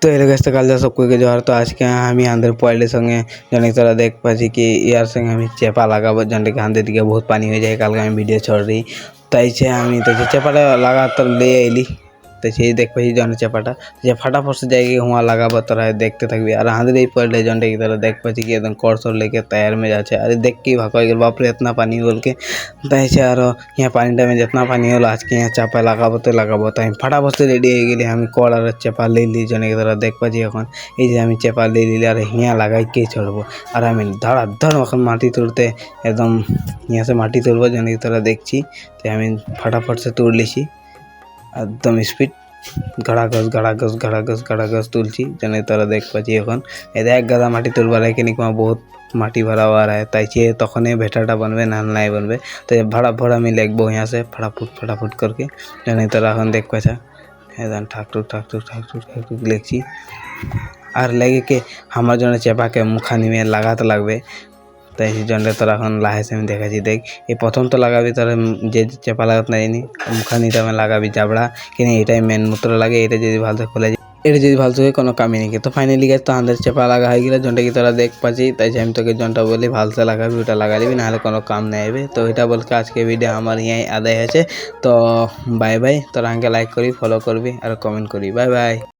तो hello guys, तो कल सबको के जोहार। तो आज के हम आंध्र पॉइल्ड संगे जन तोरा देख पाची कि यार संगे हम चेपा लगाब जन के आंधे दिखे बहुत पानी हो जाए। कल का वीडियो छोड़ रही तैसे हम चेपाटा लगा तो ले अली तैसे देख पाई जन चेपाटा फटाफट से जाएगी वहाँ लगाब तोरा देखते थकबी। और आंधे पॉइल्ड जन की तरह देख पाची कि एकदम कोर्सर लेके तैयार में जाए। अरे देख के भाग बाप रे इतना पानी बोल के तैसे और यहाँ पानी टाइम में जितना पानी होला आज के यहाँ चापा लगाब तो फटाफट से रेडी हो गए। हम कड़ और चेपा ले ली जन की तरह देख पाची এখন এই যে আমি চেপা ले ली और हिया लगाई के छोड़बो। और हम धड़ाधड़ এখন माटी तोड़ते एकदम यहाँ से माटी तोड़बो जन की तरह देखी। तो हम फटाफट से तोड़ लीची एकदम स्पीड घड़ाघस तुलची जन की तरह देख पाची এখন এদের এক গাদা মাটি তুলবা রাখে নিক बहुत माटी भरा हुआ रहा है तैसे तखने भेटाटा बनबे ना नहीं बनबे। तो भड़ा में लगबो यहाँ से फटाफट करके जन तरह देख पाचा एकदम ठाक लेची। और लगे के हमार जन चेपा के मुखानी में लगा तो लगबे तैसे जन तरह लाहे से देखा देख ये प्रथम तो लगाबी तर जे चेपा लागत नहीं मुखानी में लगाबी जाबड़ा कि ये मेन मूत्र लगे ये भालो खोले এটা যদি ভালো থাকে কোনো কামই নেই। তো ফাইনালি গাইস তো আমাদের চেপা লাগা হয়ে গেল জনটা কি তোরা দেখ পাচ্ছি তাই আমি তোকে জনটা বলি ভালসে লাগাবি ওটা লাগা দিবি নাহলে কোনো কাম নেই হবে। তো এটা বলকে আজকে ভিডিও আমার यहीं আদায় হয়েছে। তো বাই বাই, তোরা আমাকে লাইক করবি, ফলো করবি আর কমেন্ট করবি। Bye bye.